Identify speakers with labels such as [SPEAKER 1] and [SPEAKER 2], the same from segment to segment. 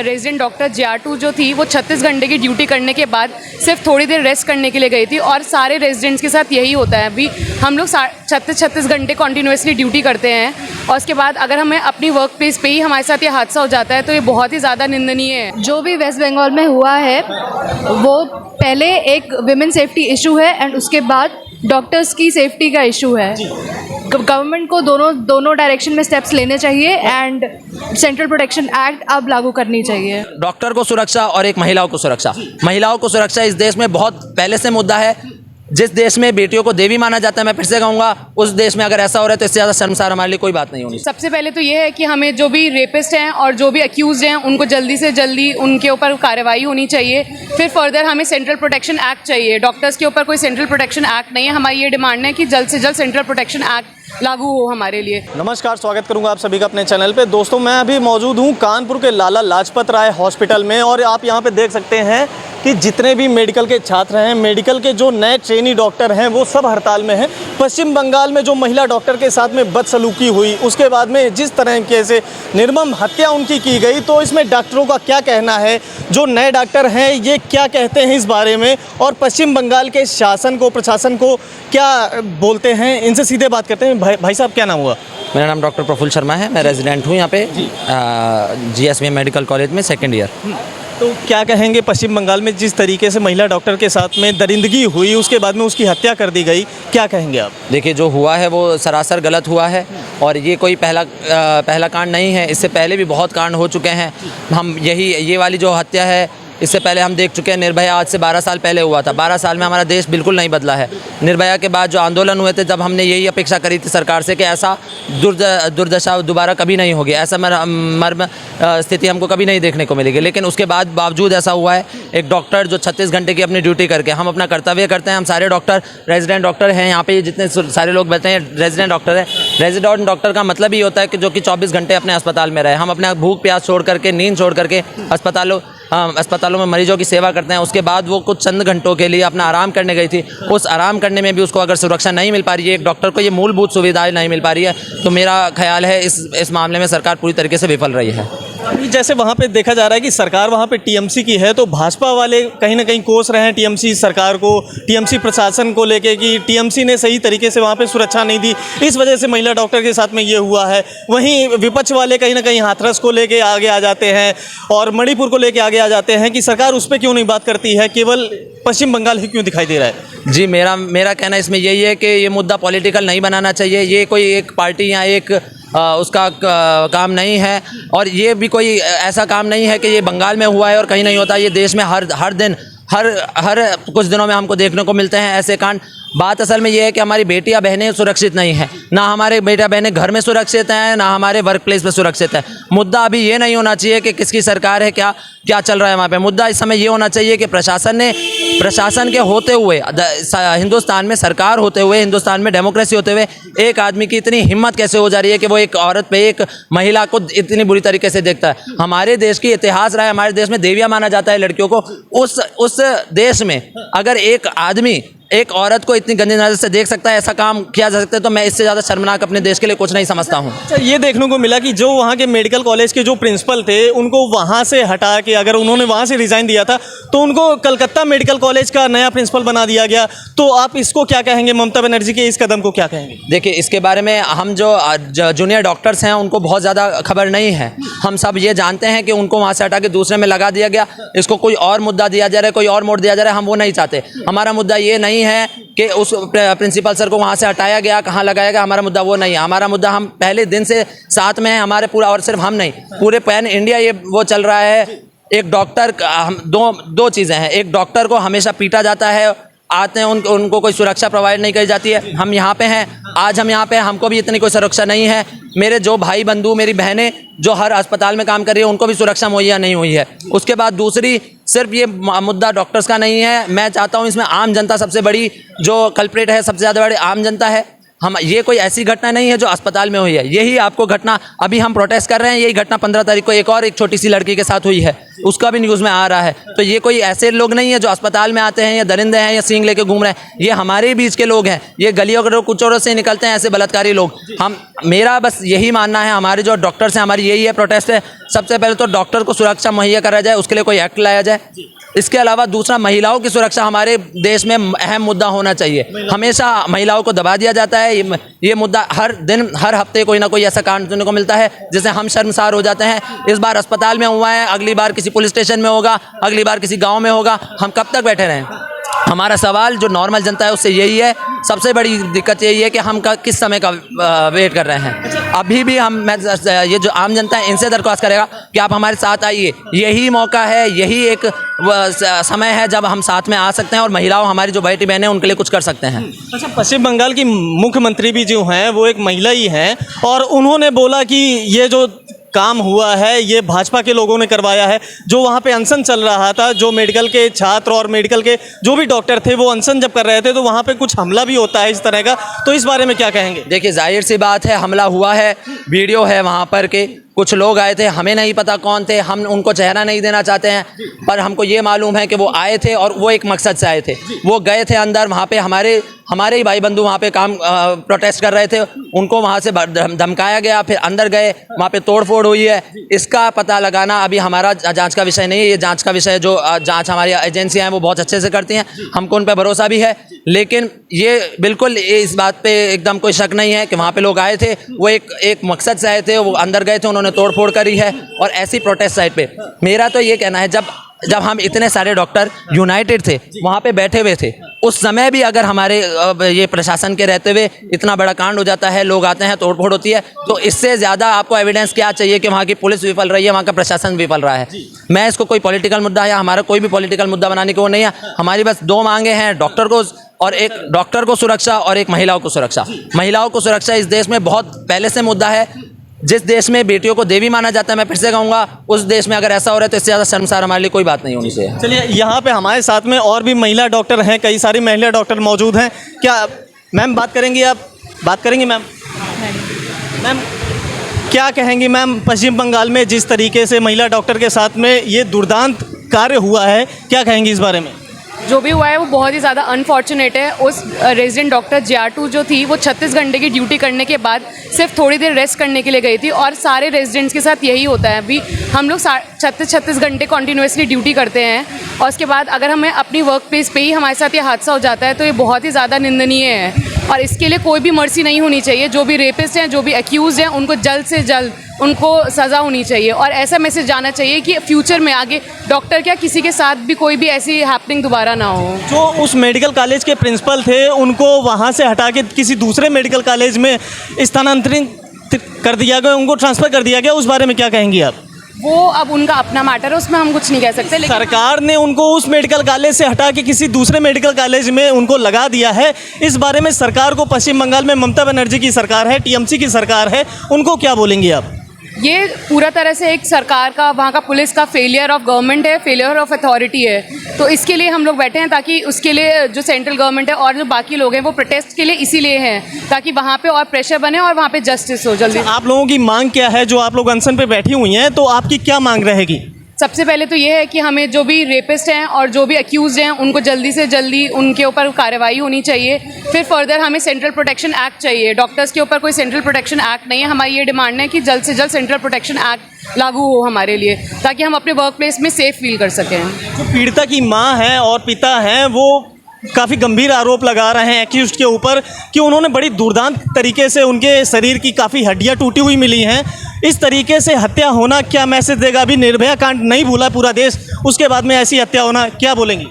[SPEAKER 1] Resident doctor जियाटू जो थी वो 36 घंटे की ड्यूटी करने के बाद सिर्फ थोड़ी देर रेस्ट करने के लिए गई थी, और सारे रेजिडेंट्स के साथ यही होता है। अभी हम लोग 36 घंटे कॉन्टीन्यूसली ड्यूटी करते हैं, और उसके बाद अगर हमें अपनी वर्क प्लेस पे ही हमारे साथ ये हादसा हो जाता है तो ये बहुत ही ज़्यादा निंदनीय है।
[SPEAKER 2] जो भी वेस्ट बंगाल में हुआ है वो पहले एक विमेन सेफ्टी इशू है एंड उसके बाद डॉक्टर्स की सेफ्टी का इशू है। गवर्नमेंट को दोनों डायरेक्शन में स्टेप्स लेने चाहिए एंड सेंट्रल प्रोटेक्शन एक्ट अब लागू करनी चाहिए।
[SPEAKER 3] डॉक्टर को सुरक्षा और एक महिलाओं को सुरक्षा। महिलाओं को सुरक्षा इस देश में बहुत पहले से मुद्दा है। जिस देश में बेटियों को देवी माना जाता है, मैं फिर से कहूँगा, उस देश में अगर ऐसा हो रहा है तो इससे ज़्यादा शर्मसार हमारे लिए कोई बात नहीं होनी।
[SPEAKER 1] सबसे पहले तो ये है कि हमें जो भी रेपिस्ट हैं और जो भी अक्यूज़ हैं उनको जल्दी से जल्दी उनके ऊपर कार्रवाई होनी चाहिए। फिर फर्दर हमें सेंट्रल प्रोटेक्शन एक्ट चाहिए। डॉक्टर्स के ऊपर कोई सेंट्रल प्रोटेक्शन एक्ट नहीं है। हमारी ये डिमांड है कि जल्द से जल्द सेंट्रल प्रोटेक्शन एक्ट लागू हो हमारे लिए।
[SPEAKER 4] नमस्कार, स्वागत करूंगा आप सभी का अपने चैनल पे। दोस्तों, मैं अभी मौजूद हूं कानपुर के लाला लाजपत राय हॉस्पिटल में, और आप यहां पे देख सकते हैं कि जितने भी मेडिकल के छात्र हैं, मेडिकल के जो नए ट्रेनी डॉक्टर हैं, वो सब हड़ताल में हैं। पश्चिम बंगाल में जो महिला डॉक्टर के साथ में बदसलूकी हुई, उसके बाद में जिस तरह से निर्मम हत्या उनकी की गई, तो इसमें डॉक्टरों का क्या कहना है, जो नए डॉक्टर हैं ये क्या कहते हैं इस बारे में, और पश्चिम बंगाल के शासन को, प्रशासन को क्या बोलते हैं, इनसे सीधे बात करते हैं। भाई साहब, क्या नाम हुआ?
[SPEAKER 3] मेरा नाम डॉक्टर प्रफुल्ल शर्मा है। मैं रेजिडेंट हूँ यहाँ पे GSVM मेडिकल कॉलेज में, सेकेंड ईयर।
[SPEAKER 4] तो क्या कहेंगे, पश्चिम बंगाल में जिस तरीके से महिला डॉक्टर के साथ में दरिंदगी हुई, उसके बाद में उसकी हत्या कर दी गई, क्या कहेंगे आप?
[SPEAKER 3] देखिए, जो हुआ है वो सरासर गलत हुआ है, और ये कोई पहला कांड नहीं है। इससे पहले भी बहुत कांड हो चुके हैं। ये वाली जो हत्या है, इससे पहले हम देख चुके हैं। निर्भया आज से 12 साल पहले हुआ था। 12 साल में हमारा देश बिल्कुल नहीं बदला है। निर्भया के बाद जो आंदोलन हुए थे, जब हमने यही अपेक्षा करी थी सरकार से कि ऐसा दुर्दशा दोबारा कभी नहीं होगी, ऐसा मर्म स्थिति हमको कभी नहीं देखने को मिलेगी। लेकिन उसके बाद बावजूद ऐसा हुआ है। एक डॉक्टर जो 36 घंटे की अपनी ड्यूटी करके, हम अपना कर्तव्य करते हैं। हम सारे डॉक्टर रेजिडेंट डॉक्टर हैं यहाँ पे, जितने सारे लोग बैठे हैं रेजिडेंट डॉक्टर हैं। रेजिडेंट डॉक्टर का मतलब ही होता है कि जो कि 24 घंटे अपने अस्पताल में रहे। हम अपना भूख प्यास छोड़ करके, नींद छोड़ करके अस्पतालों में मरीजों की सेवा करते हैं। उसके बाद वो कुछ चंद घंटों के लिए अपना आराम करने गई थी। उस आराम करने में भी उसको अगर सुरक्षा नहीं मिल पा रही है, एक डॉक्टर को ये मूलभूत सुविधाएं नहीं मिल पा रही है, तो मेरा ख्याल है इस मामले में सरकार पूरी तरीके से विफल रही है।
[SPEAKER 4] जैसे वहाँ पे देखा जा रहा है कि सरकार वहाँ पे टीएमसी की है, तो भाजपा वाले कहीं ना कहीं कोस रहे हैं टीएमसी सरकार को, टीएमसी प्रशासन को लेके कि टीएमसी ने सही तरीके से वहाँ पे सुरक्षा नहीं दी, इस वजह से महिला डॉक्टर के साथ में ये हुआ है। वहीं विपक्ष वाले कहीं ना कहीं हाथरस को लेके आगे आ जाते हैं और मणिपुर को लेके आगे आ जाते हैं कि सरकार उस पर क्यों नहीं बात करती है, केवल पश्चिम बंगाल ही क्यों दिखाई दे रहा है।
[SPEAKER 3] जी, मेरा कहना इसमें यही है कि ये मुद्दा पॉलिटिकल नहीं बनाना चाहिए। ये कोई एक पार्टी या एक उसका काम नहीं है, और ये भी कोई ऐसा काम नहीं है कि ये बंगाल में हुआ है और कहीं नहीं होता। ये देश में हर दिन हर कुछ दिनों में हमको देखने को मिलते हैं ऐसे कांड। बात असल में ये है कि हमारी बेटियां बहनें सुरक्षित नहीं हैं, ना हमारे बेटा बहनें घर में सुरक्षित हैं, ना हमारे वर्क प्लेस पे सुरक्षित है। मुद्दा अभी ये नहीं होना चाहिए कि किसकी सरकार है, क्या चल रहा है वहाँ पे। मुद्दा इस समय ये होना चाहिए कि प्रशासन के होते हुए, हिंदुस्तान में सरकार होते हुए, हिंदुस्तान में डेमोक्रेसी होते हुए, एक आदमी की इतनी हिम्मत कैसे हो जा रही है कि वो एक औरत पे, एक महिला को इतनी बुरी तरीके से देखता है। हमारे देश की इतिहास रहा है, हमारे देश में देवियाँ माना जाता है लड़कियों को। उस देश में अगर एक आदमी एक औरत को इतनी गंदी नज़र से देख सकता है, ऐसा काम किया जा सकता है, तो मैं इससे ज़्यादा शर्मनाक अपने देश के लिए कुछ नहीं समझता हूँ।
[SPEAKER 4] अच्छा, ये देखने को मिला कि जो वहाँ के मेडिकल कॉलेज के जो प्रिंसिपल थे, उनको वहाँ से हटा के, अगर उन्होंने वहाँ से रिज़ाइन दिया था, तो उनको कलकत्ता मेडिकल कॉलेज का नया प्रिंसिपल बना दिया गया। तो आप इसको क्या कहेंगे, ममता बनर्जी के इस कदम को क्या कहेंगे?
[SPEAKER 3] देखिए, इसके बारे में हम जो जूनियर डॉक्टर्स हैं उनको बहुत ज़्यादा खबर नहीं है। हम सब ये जानते हैं कि उनको वहाँ से हटा के दूसरे में लगा दिया गया, इसको कोई और मुद्दा दिया जा रहा है, कोई और मोड़ दिया जा रहा है। हम वो नहीं चाहते। हमारा मुद्दा ये नहीं है कि उस प्रिंसिपल सर को वहाँ से हटाया गया, कहाँ लगाया गया, हमारा मुद्दा वो नहीं है। हमारा मुद्दा, हम पहले दिन से साथ में हैं, हमारे पूरा, और सिर्फ हम नहीं, पूरे पैन इंडिया ये वो चल रहा है। एक डॉक्टर, दो चीज़ें हैं। एक डॉक्टर को हमेशा पीटा जाता है, आते हैं उनको कोई सुरक्षा प्रोवाइड नहीं करी जाती है। हम यहाँ पे हैं, आज हम यहाँ पे, हमको भी इतनी कोई सुरक्षा नहीं है। मेरे जो भाई बंधु, मेरी बहनें जो हर अस्पताल में काम कर रही है, उनको भी सुरक्षा मुहैया नहीं हुई है। उसके बाद दूसरी, सिर्फ ये मुद्दा डॉक्टर्स का नहीं है। मैं चाहता हूँ इसमें आम जनता सबसे बड़ी जो कल्प्रेट है, सबसे ज़्यादा बड़ी आम जनता है। हम ये कोई ऐसी घटना नहीं है जो अस्पताल में हुई है। यही आपको घटना अभी हम प्रोटेस्ट कर रहे हैं, यही घटना 15 तारीख को एक छोटी सी लड़की के साथ हुई है, उसका भी न्यूज़ में आ रहा है। तो ये कोई ऐसे लोग नहीं है जो अस्पताल में आते हैं या दरिंदे हैं या सींग लेके घूम रहे हैं, ये हमारे बीच के लोग हैं, ये गलियों कुचोरों से निकलते हैं ऐसे बलात्कारी लोग। मेरा बस यही मानना है, हमारे जो डॉक्टर्स हैं, हमारी यही है प्रोटेस्ट है, सबसे पहले तो डॉक्टर को सुरक्षा मुहैया करा जाए, उसके लिए कोई एक्ट लाया जाए। इसके अलावा दूसरा, महिलाओं की सुरक्षा हमारे देश में अहम मुद्दा होना चाहिए। हमेशा महिलाओं को दबा दिया जाता है, ये मुद्दा हर दिन हर हफ्ते कोई ना कोई ऐसा कांड सुनने को मिलता है जिससे हम शर्मसार हो जाते हैं। इस बार अस्पताल में हुआ है, अगली बार किसी पुलिस स्टेशन में होगा, अगली बार किसी गाँव में होगा। हम कब तक बैठे रहें? हमारा सवाल जो नॉर्मल जनता है उससे यही है, सबसे बड़ी दिक्कत यही है कि हम किस समय का वेट कर रहे हैं। अभी भी ये जो आम जनता है इनसे दरख्वास्त करेगा कि आप हमारे साथ आइए, यही मौका है, यही एक समय है जब हम साथ में आ सकते हैं और महिलाओं, हमारी जो बेटी बहनें हैं, उनके लिए कुछ कर सकते हैं।
[SPEAKER 4] अच्छा, पश्चिम बंगाल की मुख्यमंत्री भी जो हैं वो एक महिला ही हैं और उन्होंने बोला कि ये जो काम हुआ है ये भाजपा के लोगों ने करवाया है। जो वहाँ पे अनशन चल रहा था, जो मेडिकल के छात्र और मेडिकल के जो भी डॉक्टर थे वो अनशन जब कर रहे थे, तो वहाँ पे कुछ हमला भी होता है इस तरह का, तो इस बारे में क्या कहेंगे?
[SPEAKER 3] देखिए, जाहिर सी बात है, हमला हुआ है, वीडियो है वहाँ पर के कुछ लोग आए थे, हमें नहीं पता कौन थे, हम उनको चेहरा नहीं देना चाहते हैं, पर हमको ये मालूम है कि वो आए थे और वो एक मकसद से आए थे। वो गए थे अंदर, वहाँ पे हमारे ही भाई बंधु वहाँ पे प्रोटेस्ट कर रहे थे, उनको वहाँ से धमकाया गया, फिर अंदर गए, वहाँ पे तोड़फोड़ हुई है। इसका पता लगाना अभी हमारा जांच का विषय नहीं है, ये जांच का विषय जो जांच हमारी एजेंसियाँ हैं वो बहुत अच्छे से करती हैं, हमको उन पर भरोसा भी है। लेकिन ये बिल्कुल इस बात पे एकदम कोई शक नहीं है कि वहाँ पे लोग आए थे, वो एक मकसद से आए थे, वो अंदर गए थे, उन्होंने तोड़फोड़ करी है। और ऐसी प्रोटेस्ट साइट पे मेरा तो ये कहना है, जब हम इतने सारे डॉक्टर यूनाइटेड थे, वहाँ पे बैठे हुए थे, उस समय भी अगर हमारे ये प्रशासन के रहते हुए इतना बड़ा कांड हो जाता है, लोग आते हैं, तोड़फोड़ होती है, तो इससे ज़्यादा आपको एविडेंस क्या चाहिए कि वहाँ की पुलिस विफल रही है, वहाँ का प्रशासन विफल रहा है। मैं इसको कोई पॉलिटिकल मुद्दा या हमारा कोई भी पॉलिटिकल मुद्दा बनाने को नहीं है। हमारी बस दो मांगे हैं, डॉक्टर को सुरक्षा और एक महिलाओं को सुरक्षा। महिलाओं को सुरक्षा इस देश में बहुत पहले से मुद्दा है। जिस देश में बेटियों को देवी माना जाता है, मैं फिर से कहूँगा, उस देश में अगर ऐसा हो रहा है तो इससे ज़्यादा शर्मसार हमारे लिए कोई बात नहीं होनी चाहिए।
[SPEAKER 4] चलिए, यहाँ पे हमारे साथ में और भी महिला डॉक्टर हैं, कई सारी महिला डॉक्टर मौजूद हैं। क्या मैम बात करेंगी? आप बात करेंगी मैम? मैम क्या कहेंगी मैम, पश्चिम बंगाल में जिस तरीके से महिला डॉक्टर के साथ में ये दुर्दांत कार्य हुआ है, क्या कहेंगी इस बारे में?
[SPEAKER 1] जो भी हुआ है वो बहुत ही ज़्यादा अनफॉर्चुनेट है। उस रेजिडेंट डॉक्टर जियाटू जो थी वो 36 घंटे की ड्यूटी करने के बाद सिर्फ थोड़ी देर रेस्ट करने के लिए गई थी, और सारे रेजिडेंट्स के साथ यही होता है। अभी हम लोग 36 घंटे कॉन्टीन्यूसली ड्यूटी करते हैं, और उसके बाद अगर हमें अपनी वर्क प्लेस पे ही हमारे साथ ये हादसा हो जाता है तो ये बहुत ही ज़्यादा निंदनीय है, और इसके लिए कोई भी मर्सी नहीं होनी चाहिए। जो भी रेपिस्ट हैं, जो भी एक्यूज़ हैं, उनको जल्द से जल्द उनको सज़ा होनी चाहिए, और ऐसा मैसेज जाना चाहिए कि फ्यूचर में आगे डॉक्टर क्या किसी के साथ भी कोई भी ऐसी हैपनिंग दोबारा ना हो।
[SPEAKER 4] जो उस मेडिकल कॉलेज के प्रिंसिपल थे उनको वहाँ से हटा के किसी दूसरे मेडिकल कॉलेज में स्थानांतरित कर दिया गया, उनको ट्रांसफ़र कर दिया गया, उस बारे में क्या कहेंगी आप?
[SPEAKER 1] वो अब उनका अपना मैटर है, उसमें हम कुछ नहीं कह सकते। लेकिन
[SPEAKER 4] सरकार ने उनको उस मेडिकल कॉलेज से हटा के किसी दूसरे मेडिकल कॉलेज में उनको लगा दिया है। इस बारे में सरकार को, पश्चिम बंगाल में ममता बनर्जी की सरकार है, टीएमसी की सरकार है, उनको क्या बोलेंगे आप?
[SPEAKER 1] ये पूरा तरह से एक सरकार का, वहाँ का पुलिस का फेलियर ऑफ गवर्नमेंट है, फेलियर ऑफ अथॉरिटी है। तो इसके लिए हम लोग बैठे हैं, ताकि उसके लिए जो सेंट्रल गवर्नमेंट है और जो बाकी लोग हैं वो प्रोटेस्ट के लिए इसीलिए हैं, ताकि वहाँ पे और प्रेशर बने और वहाँ पे जस्टिस हो जल्दी।
[SPEAKER 4] आप लोगों की मांग क्या है? जो आप लोग अनशन पे बैठी हुई हैं, तो आपकी क्या मांग रहेगी?
[SPEAKER 1] सबसे पहले तो ये है कि हमें जो भी रेपिस्ट हैं और जो भी अक्यूज़ हैं उनको जल्दी से जल्दी उनके ऊपर कार्रवाई होनी चाहिए। फिर फर्दर हमें सेंट्रल प्रोटेक्शन एक्ट चाहिए। डॉक्टर्स के ऊपर कोई सेंट्रल प्रोटेक्शन एक्ट नहीं है। हमारी ये डिमांड है कि जल्द से जल्द सेंट्रल प्रोटेक्शन एक्ट लागू हो हमारे लिए, ताकि हम अपने वर्क प्लेस में सेफ़ फील कर सकें।
[SPEAKER 4] जो पीड़िता की माँ है और पिता हैं, वो काफ़ी गंभीर आरोप लगा रहे हैं एक्यूज्ड के ऊपर कि उन्होंने बड़ी दुर्दांत तरीके से, उनके शरीर की काफ़ी हड्डियां टूटी हुई मिली हैं। इस तरीके से हत्या होना क्या मैसेज देगा? अभी निर्भया कांड नहीं भूला पूरा देश, उसके बाद में ऐसी हत्या होना, क्या बोलेंगी?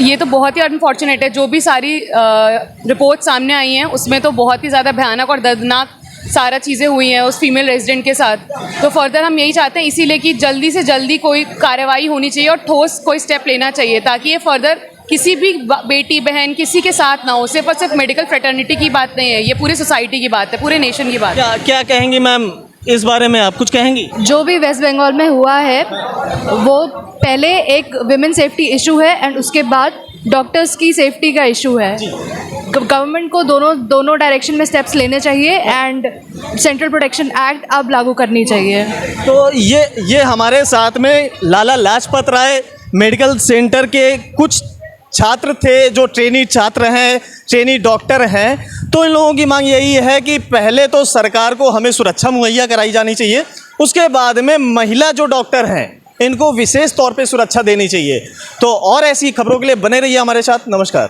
[SPEAKER 1] ये तो बहुत ही अनफॉर्चुनेट है। जो भी सारी रिपोर्ट सामने आई हैं उसमें तो बहुत ही ज़्यादा भयानक और दर्दनाक सारा चीज़ें हुई हैं उस फीमेल रेजिडेंट के साथ। तो फर्दर हम यही चाहते हैं इसीलिए कि जल्दी से जल्दी कोई कार्रवाई होनी चाहिए और ठोस कोई स्टेप लेना चाहिए, ताकि ये फर्दर किसी भी बेटी बहन किसी के साथ ना हो। सिर्फ और सिर्फ मेडिकल फ्रेटर्निटी की बात नहीं है, ये पूरी सोसाइटी की बात है, पूरे नेशन की बात है।
[SPEAKER 4] क्या कहेंगी मैम? इस बारे में आप कुछ कहेंगी?
[SPEAKER 2] जो भी वेस्ट बंगाल में हुआ है वो पहले एक विमेन सेफ्टी इशू है एंड उसके बाद डॉक्टर्स की सेफ्टी का इशू है। गवर्नमेंट को दोनों डायरेक्शन में स्टेप्स लेने चाहिए एंड सेंट्रल प्रोटेक्शन एक्ट अब लागू करनी चाहिए।
[SPEAKER 4] तो ये हमारे साथ में लाला लाजपत राय मेडिकल सेंटर के कुछ छात्र थे जो ट्रेनी छात्र हैं, ट्रेनी डॉक्टर हैं। तो इन लोगों की मांग यही है कि पहले तो सरकार को हमें सुरक्षा मुहैया कराई जानी चाहिए, उसके बाद में महिला जो डॉक्टर हैं इनको विशेष तौर पे सुरक्षा देनी चाहिए। तो और ऐसी खबरों के लिए बने रहिए हमारे साथ। नमस्कार।